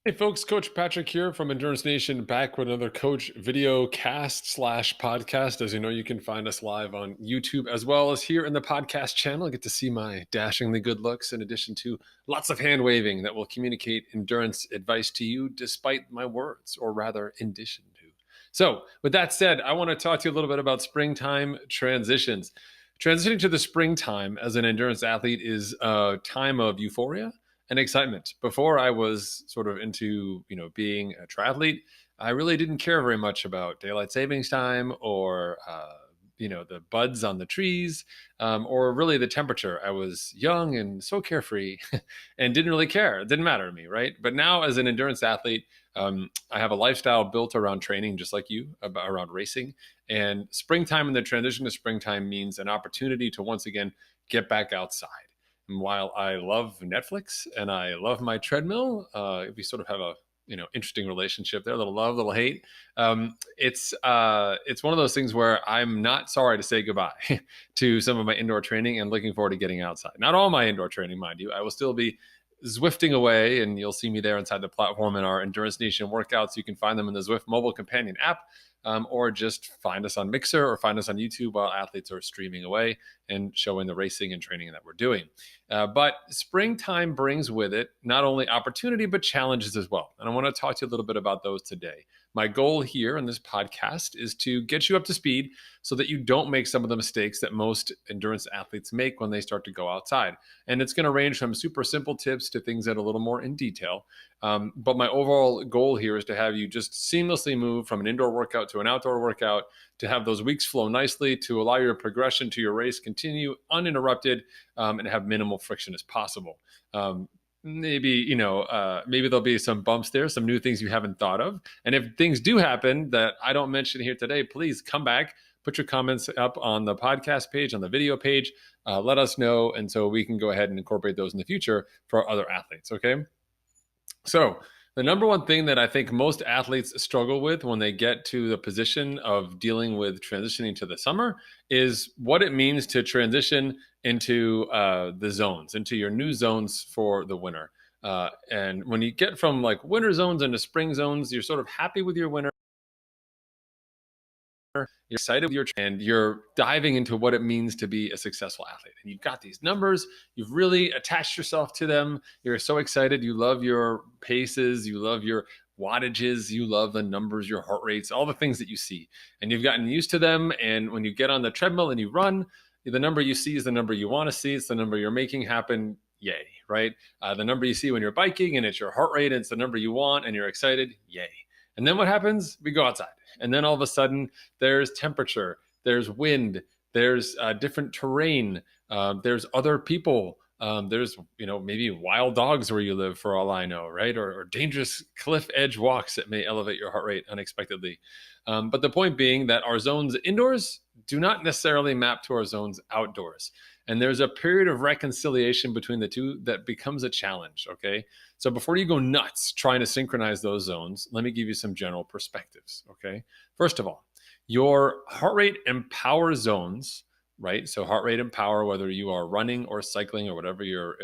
Hey folks, Coach Patrick here from Endurance Nation, back with another coach video cast slash podcast. As you know, you can find us live on YouTube as well as here in the podcast channel. Get to see my dashingly good looks in addition to lots of hand waving that will communicate endurance advice to you despite my words, or rather, in addition to. So, with that said, I want to talk to you a little bit about springtime transitions. Transitioning to the springtime as an endurance athlete is a time of euphoria and excitement. Before I was sort of into, being a triathlete, I really didn't care very much about daylight savings time or, the buds on the trees, or really the temperature. I was young and so carefree and didn't really care. It didn't matter to me, right? But now, as an endurance athlete, I have a lifestyle built around training, just like you, around racing. And springtime and the transition to springtime means an opportunity to once again get back outside. And while I love Netflix and I love my treadmill, we sort of have a interesting relationship there, a little love, a little hate. It's one of those things where I'm not sorry to say goodbye to some of my indoor training and looking forward to getting outside. Not all my indoor training, mind you. I will still be Zwifting away, and you'll see me there inside the platform in our Endurance Nation workouts. You can find them in the Zwift mobile companion app, or just find us on Mixer or find us on YouTube while athletes are streaming away and showing the racing and training that we're doing. But springtime brings with it not only opportunity, but challenges as well. And I want to talk to you a little bit about those today. My goal here in this podcast is to get you up to speed so that you don't make some of the mistakes that most endurance athletes make when they start to go outside. And it's going to range from super simple tips to things that are a little more in detail. But my overall goal here is to have you just seamlessly move from an indoor workout to an outdoor workout, to have those weeks flow nicely, to allow your progression to your race continue uninterrupted, and have minimal friction as possible. Maybe there'll be some bumps there, some new things you haven't thought of. And if things do happen that I don't mention here today, please come back, put your comments up on the podcast page, on the video page, let us know. And so we can go ahead and incorporate those in the future for our other athletes. Okay. So the number one thing that I think most athletes struggle with when they get to the position of dealing with transitioning to the summer is what it means to transition into the zones, into your new zones for the winter. And when you get from like winter zones into spring zones, you're sort of happy with your winter. You're excited with and you're diving into what it means to be a successful athlete. And you've got these numbers, you've really attached yourself to them. You're so excited. You love your paces, you love your wattages, you love the numbers, your heart rates, all the things that you see. And you've gotten used to them. And when you get on the treadmill and you run, the number you see is the number you want to see. It's the number you're making happen. Yay, right? The number you see when you're biking and it's your heart rate and it's the number you want and you're excited. Yay. And then what happens? We go outside. And then all of a sudden, there's temperature, there's wind, there's different terrain, there's other people, there's maybe wild dogs where you live, for all I know, right? Or dangerous cliff edge walks that may elevate your heart rate unexpectedly. But the point being that our zones indoors do not necessarily map to our zones outdoors. And there's a period of reconciliation between the two that becomes a challenge, okay? So before you go nuts trying to synchronize those zones, let me give you some general perspectives, okay? First of all, your heart rate and power zones, right? So heart rate and power, whether you are running or cycling or whatever your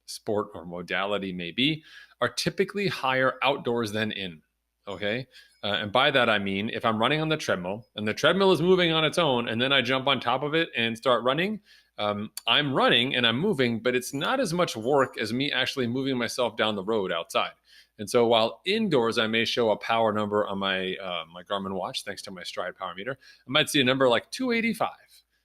sport or modality may be, are typically higher outdoors than in, okay? And by that, I mean, if I'm running on the treadmill and the treadmill is moving on its own, and then I jump on top of it and start running, I'm running and I'm moving, but it's not as much work as me actually moving myself down the road outside. And so while indoors, I may show a power number on my Garmin watch, thanks to my Stride power meter, I might see a number like 285.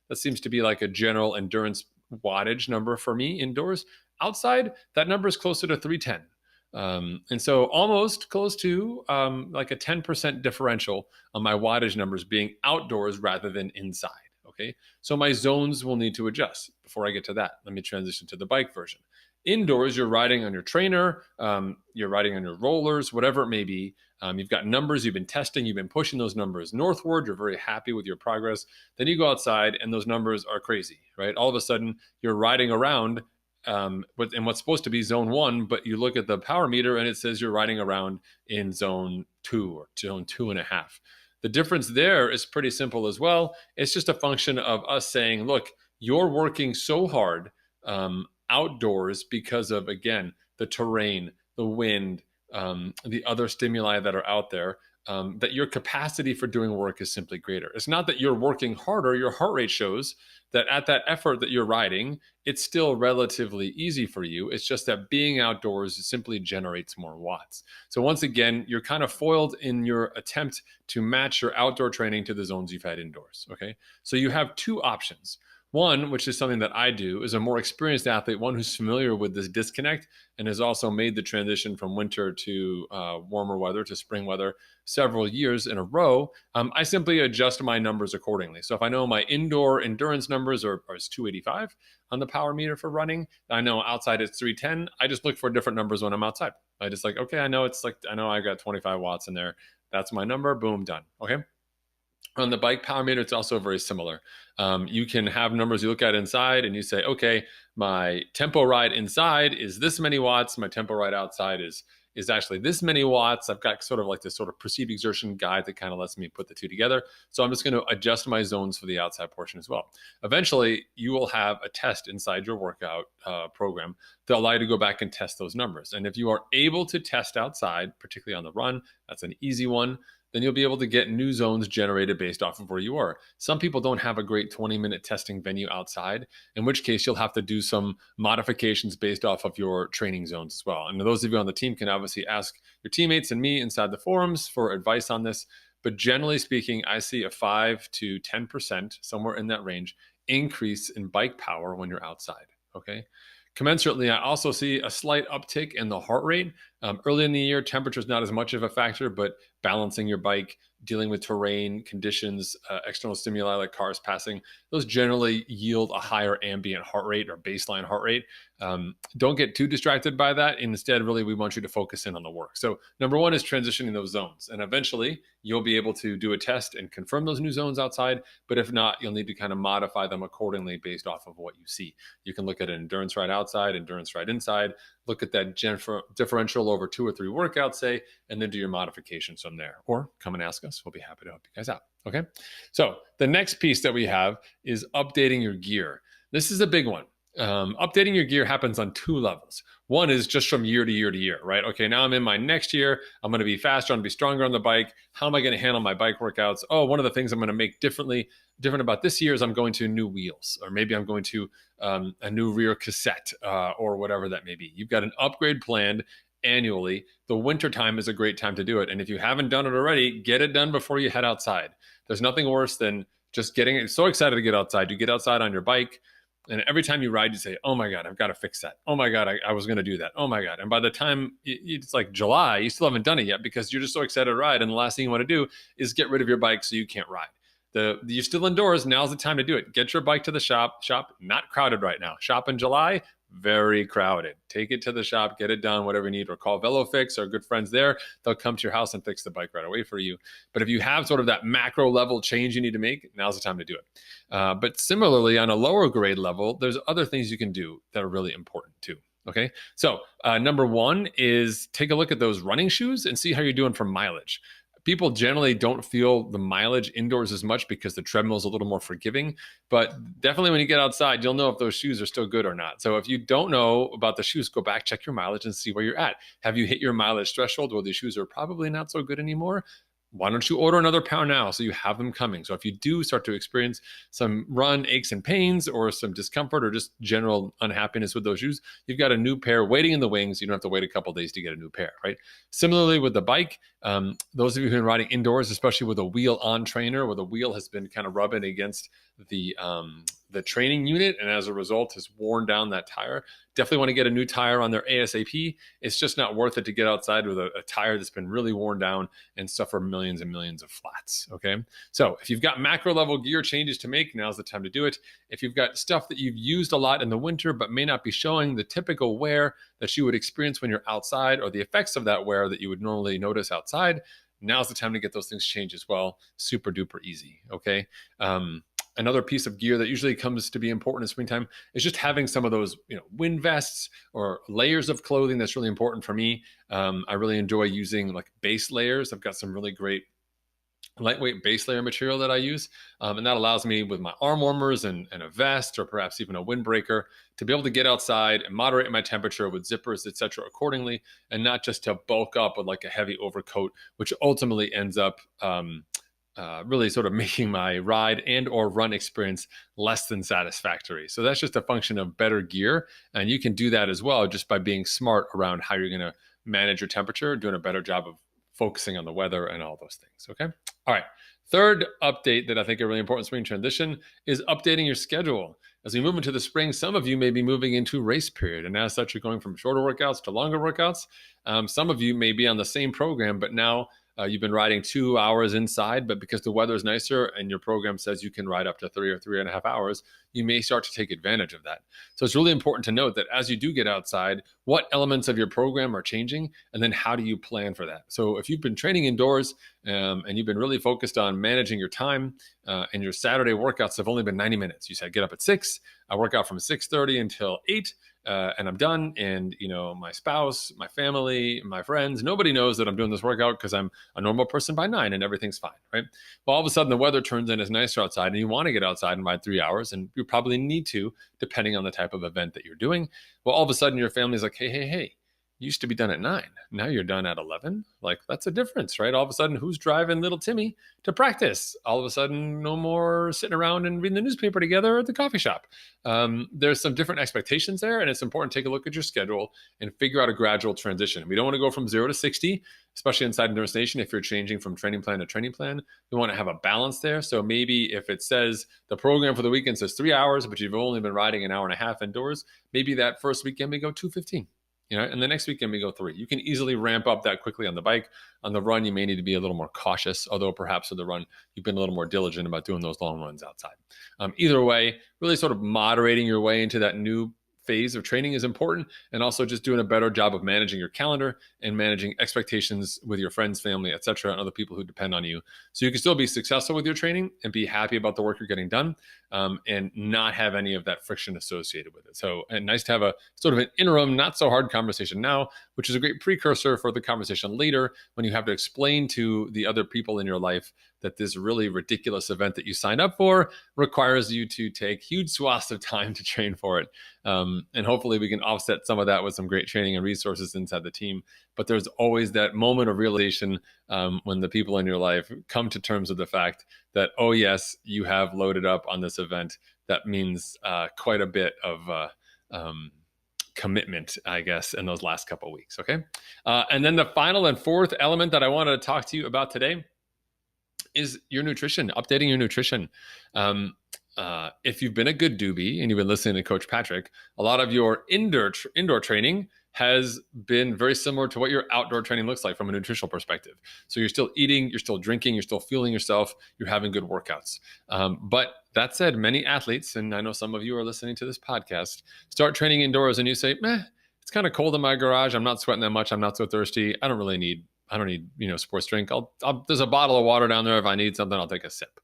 That seems to be like a general endurance wattage number for me indoors. Outside, that number is closer to 310. And so almost close to like a 10% differential on my wattage numbers being outdoors rather than inside. Okay. So my zones will need to adjust. Before I get to that, let me transition to the bike version. Indoors, you're riding on your trainer, you're riding on your rollers, whatever it may be. You've got numbers you've been testing, you've been pushing those numbers northward, you're very happy with your progress. Then you go outside and those numbers are crazy, right? All of a sudden, you're riding around in what's supposed to be zone 1, but you look at the power meter and it says you're riding around in zone 2 or zone 2.5. The difference there is pretty simple as well. It's just a function of us saying, look, you're working so hard outdoors because of, again, the terrain, the wind, the other stimuli that are out there, that your capacity for doing work is simply greater. It's not that you're working harder. Your heart rate shows that at that effort that you're riding, it's still relatively easy for you. It's just that being outdoors simply generates more watts. So once again, you're kind of foiled in your attempt to match your outdoor training to the zones you've had indoors. Okay. So you have two options. One, which is something that I do, is a more experienced athlete, one who's familiar with this disconnect and has also made the transition from winter to warmer weather to spring weather several years in a row. I simply adjust my numbers accordingly. So if I know my indoor endurance numbers are 285 on the power meter for running, I know outside it's 310. I just look for different numbers when I'm outside. I just like, okay, I know I got 25 watts in there. That's my number. Boom, done. Okay. On the bike power meter, it's also very similar. You can have numbers you look at inside and you say, okay, my tempo ride inside is this many watts. My tempo ride outside is actually this many watts. I've got sort of like this sort of perceived exertion guide that kind of lets me put the two together. So I'm just going to adjust my zones for the outside portion as well. Eventually, you will have a test inside your workout program that allow you to go back and test those numbers. And if you are able to test outside, particularly on the run, that's an easy one. Then you'll be able to get new zones generated based off of where you are. Some people don't have a great 20-minute testing venue outside, in which case you'll have to do some modifications based off of your training zones as well. And those of you on the team can obviously ask your teammates and me inside the forums for advice on this. But generally speaking, I see a 5 to 10%, somewhere in that range, increase in bike power when you're outside, okay? Commensurately, I also see a slight uptick in the heart rate. Early in the year, temperature is not as much of a factor, but balancing your bike, dealing with terrain, conditions, external stimuli like cars passing, those generally yield a higher ambient heart rate or baseline heart rate. Don't get too distracted by that. Instead, really, we want you to focus in on the work. So number one is transitioning those zones. And eventually, you'll be able to do a test and confirm those new zones outside. But if not, you'll need to kind of modify them accordingly based off of what you see. You can look at an endurance ride outside, endurance ride inside, look at that differential over 2 or 3 workouts, say, and then do your modifications from there. Or come and ask us. We'll be happy to help you guys out. Okay. So the next piece that we have is updating your gear. This is a big one. Updating your gear happens on 2 levels. One is just from year to year to year, right? Okay, now I'm in my next year. I'm going to be faster. I'm going to be stronger on the bike. How am I going to handle my bike workouts? Oh, one of the things I'm going to make different about this year is I'm going to new wheels, or maybe I'm going to a new rear cassette, or whatever that may be. You've got an upgrade planned annually. The winter time is a great time to do it. And if you haven't done it already, get it done before you head outside. There's nothing worse than just getting so excited to get outside. You get outside on your bike, and every time you ride, you say, oh my God, I've got to fix that. Oh my God, I was going to do that. Oh my God. And by the time it's like July, you still haven't done it yet because you're just so excited to ride. And the last thing you want to do is get rid of your bike so you can't ride. You're still indoors. Now's the time to do it. Get your bike to the shop, not crowded right now. Shop in July, very crowded. Take it to the shop, get it done, whatever you need, or call VeloFix, our good friends there. They'll come to your house and fix the bike right away for you. But if you have sort of that macro level change you need to make, now's the time to do it. But similarly, on a lower grade level, there's other things you can do that are really important too. Okay. So number one is take a look at those running shoes and see how you're doing for mileage. People generally don't feel the mileage indoors as much because the treadmill is a little more forgiving, but definitely when you get outside, you'll know if those shoes are still good or not. So if you don't know about the shoes, go back, check your mileage and see where you're at. Have you hit your mileage threshold where these shoes are probably not so good anymore? Why don't you order another pair now so you have them coming? So if you do start to experience some run aches and pains or some discomfort or just general unhappiness with those shoes, you've got a new pair waiting in the wings. You don't have to wait a couple of days to get a new pair, right? Similarly with the bike, those of you who've been riding indoors, especially with a wheel-on trainer where the wheel has been kind of rubbing against the training unit and as a result has worn down that tire, definitely want to get a new tire on there ASAP. It's just not worth it to get outside with a tire that's been really worn down and suffer millions and millions of flats, okay? So if you've got macro level gear changes to make, now's the time to do it. If you've got stuff that you've used a lot in the winter but may not be showing the typical wear that you would experience when you're outside or the effects of that wear that you would normally notice outside, now's the time to get those things changed as well. Super duper easy, okay? Another piece of gear that usually comes to be important in springtime is just having some of those, wind vests or layers of clothing. That's really important for me. I really enjoy using like base layers. I've got some really great lightweight base layer material that I use. And that allows me with my arm warmers and a vest, or perhaps even a windbreaker, to be able to get outside and moderate my temperature with zippers, etc., accordingly, and not just to bulk up with like a heavy overcoat, which ultimately ends up really sort of making my ride and or run experience less than satisfactory. So that's just a function of better gear. And you can do that as well just by being smart around how you're going to manage your temperature, doing a better job of focusing on the weather and all those things. Okay. All right. Third update that I think are really important in spring transition is updating your schedule. As we move into the spring, some of you may be moving into race period. And as such, you're going from shorter workouts to longer workouts. Some of you may be on the same program, but now you've been riding 2 hours inside, but because the weather is nicer and your program says you can ride up to 3 or 3.5 hours, you may start to take advantage of that. So it's really important to note that as you do get outside, what elements of your program are changing, and then how do you plan for that? So if you've been training indoors and you've been really focused on managing your time, and your Saturday workouts have only been 90 minutes. You said get up at 6, I work out from 6:30 until 8. And I'm done. And, my spouse, my family, my friends, nobody knows that I'm doing this workout because I'm a normal person by 9 and everything's fine, right? Well, all of a sudden the weather turns in, it's nicer outside and you want to get outside and ride 3 hours, and you probably need to, depending on the type of event that you're doing. Well, all of a sudden your family's like, hey, you used to be done at 9. Now you're done at 11. Like, that's a difference, right? All of a sudden, who's driving little Timmy to practice? All of a sudden, no more sitting around and reading the newspaper together at the coffee shop. There's some different expectations there, and it's important to take a look at your schedule and figure out a gradual transition. We don't want to go from 0 to 60, especially inside Endurance Nation. If you're changing from training plan to training plan, we want to have a balance there. So maybe if it says the program for the weekend says 3 hours, but you've only been riding an hour and a half indoors, maybe that first weekend we go 2:15. And the next weekend we go 3. You can easily ramp up that quickly on the bike. On the run, you may need to be a little more cautious, although perhaps with the run, you've been a little more diligent about doing those long runs outside. Either way, really sort of moderating your way into that new phase of training is important, and also just doing a better job of managing your calendar and managing expectations with your friends, family, etc., and other people who depend on you, so you can still be successful with your training and be happy about the work you're getting done, and not have any of that friction associated with it. So, and nice to have a sort of an interim, not so hard conversation now, which is a great precursor for the conversation later when you have to explain to the other people in your life that this really ridiculous event that you signed up for requires you to take huge swaths of time to train for it. And hopefully we can offset some of that with some great training and resources inside the team. But there's always that moment of realization when the people in your life come to terms with the fact that, oh yes, you have loaded up on this event. That means quite a bit of commitment, I guess, in those last couple of weeks. Okay. And then the final and fourth element that I wanted to talk to you about today is your nutrition, updating your nutrition. If you've been a good doobie and you've been listening to Coach Patrick, a lot of your indoor training has been very similar to what your outdoor training looks like from a nutritional perspective. So you're still eating, you're still drinking, you're still fueling yourself, you're having good workouts. But that said, many athletes, and I know some of you are listening to this podcast, start training indoors and you say, it's kind of cold in my garage. I'm not sweating that much. I'm not so thirsty. I don't need sports drink. There's a bottle of water down there. If I need something, I'll take a sip.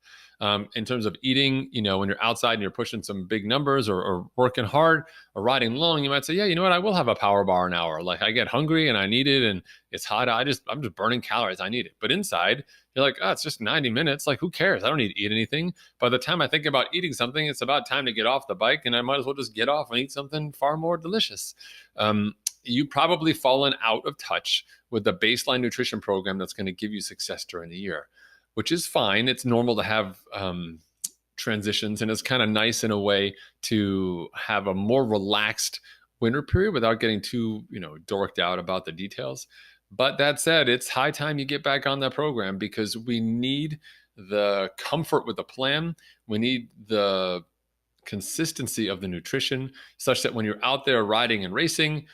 In terms of eating, when you're outside and you're pushing some big numbers or working hard or riding long, you might say, yeah, you know what? I will have a power bar an hour. Like, I get hungry and I need it and it's hot. I'm just burning calories. I need it. But inside you're like, it's just 90 minutes. Like, who cares? I don't need to eat anything. By the time I think about eating something, it's about time to get off the bike, and I might as well just get off and eat something far more delicious. You've probably fallen out of touch with the baseline nutrition program that's going to give you success during the year, which is fine. It's normal to have transitions, and it's kind of nice in a way to have a more relaxed winter period without getting too, dorked out about the details. But that said, it's high time you get back on that program, because we need the comfort with the plan. We need the consistency of the nutrition such that when you're out there riding and racing,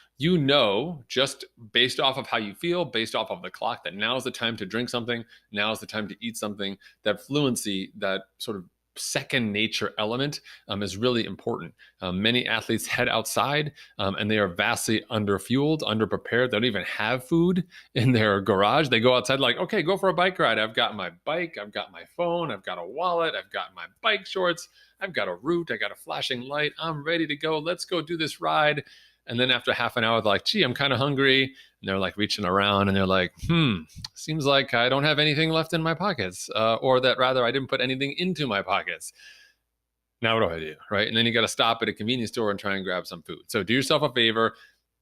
just based off of how you feel, based off of the clock, that now is the time to drink something, now is the time to eat something. That fluency, that sort of second nature element is really important. Many athletes head outside and they are vastly underfueled, underprepared. They don't even have food in their garage. They go outside like, okay, go for a bike ride. I've got my bike, I've got my phone, I've got a wallet, I've got my bike shorts, I've got a route, I got a flashing light, I'm ready to go. Let's go do this ride. And then after half an hour, they're like, gee, I'm kind of hungry. And they're like reaching around and they're like, seems like I don't have anything left in my pockets, or that rather I didn't put anything into my pockets. Now what do I do, right? And then you got to stop at a convenience store and try and grab some food. So do yourself a favor,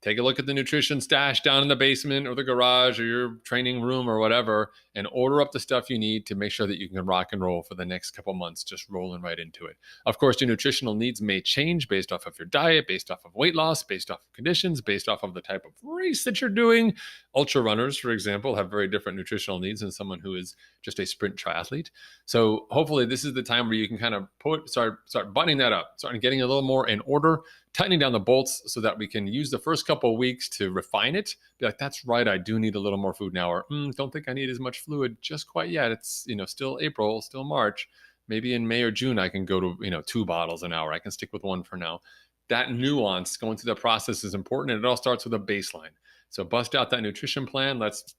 take a look at the nutrition stash down in the basement or the garage or your training room or whatever, and order up the stuff you need to make sure that you can rock and roll for the next couple months, just rolling right into it. Of course, your nutritional needs may change based off of your diet, based off of weight loss, based off of conditions, based off of the type of race that you're doing. Ultra runners, for example, have very different nutritional needs than someone who is just a sprint triathlete. So hopefully this is the time where you can kind of start buttoning that up, start getting a little more in order, tightening down the bolts so that we can use the first couple of weeks to refine it. Be like, that's right, I do need a little more food now, or don't think I need as much fluid just quite yet. It's, still April, still March. Maybe in May or June, I can go to, 2 bottles an hour. I can stick with 1 for now. That nuance going through the process is important, and it all starts with a baseline. So bust out that nutrition plan. Let's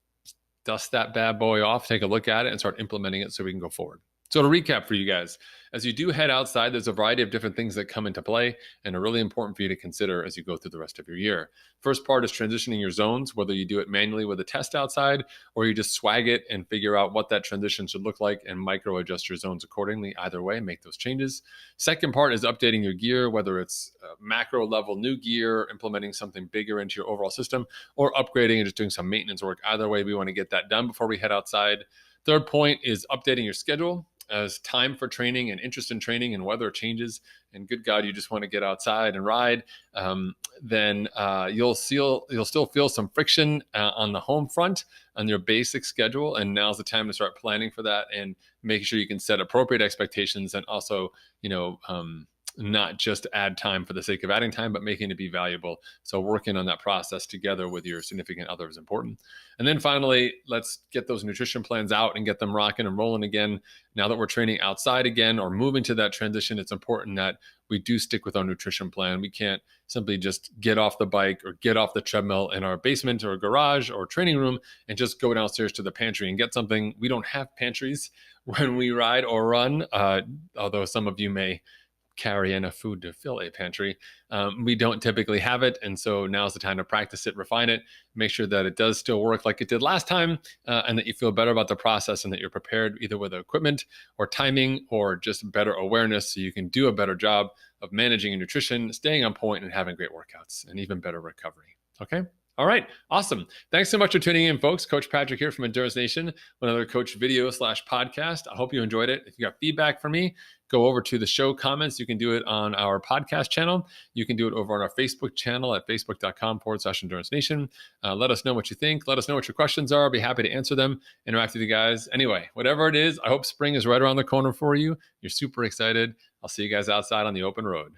dust that bad boy off, take a look at it, and start implementing it so we can go forward. So to recap for you guys, as you do head outside, there's a variety of different things that come into play and are really important for you to consider as you go through the rest of your year. First part is transitioning your zones, whether you do it manually with a test outside or you just swag it and figure out what that transition should look like and micro adjust your zones accordingly. Either way, make those changes. Second part is updating your gear, whether it's macro level new gear, implementing something bigger into your overall system, or upgrading and just doing some maintenance work. Either way, we want to get that done before we head outside. Third point is updating your schedule. As time for training and interest in training and weather changes, and good God, you just want to get outside and ride, then you'll still feel some friction on the home front on your basic schedule. And now's the time to start planning for that and making sure you can set appropriate expectations and also, not just add time for the sake of adding time, but making it be valuable. So working on that process together with your significant other is important. And then finally, let's get those nutrition plans out and get them rocking and rolling again. Now that we're training outside again or moving to that transition, it's important that we do stick with our nutrition plan. We can't simply just get off the bike or get off the treadmill in our basement or garage or training room and just go downstairs to the pantry and get something. We don't have pantries when we ride or run, although some of you may carry enough food to fill a pantry. We don't typically have it. And so now's the time to practice it, refine it, make sure that it does still work like it did last time, and that you feel better about the process and that you're prepared either with equipment or timing or just better awareness so you can do a better job of managing your nutrition, staying on point, and having great workouts and even better recovery. Okay? All right. Awesome. Thanks so much for tuning in, folks. Coach Patrick here from Endurance Nation, another coach video /podcast. I hope you enjoyed it. If you got feedback for me, go over to the show comments. You can do it on our podcast channel. You can do it over on our Facebook channel at facebook.com/Endurance Nation. Let us know what you think. Let us know what your questions are. I'll be happy to answer them, interact with you guys. Anyway, whatever it is, I hope spring is right around the corner for you. You're super excited. I'll see you guys outside on the open road.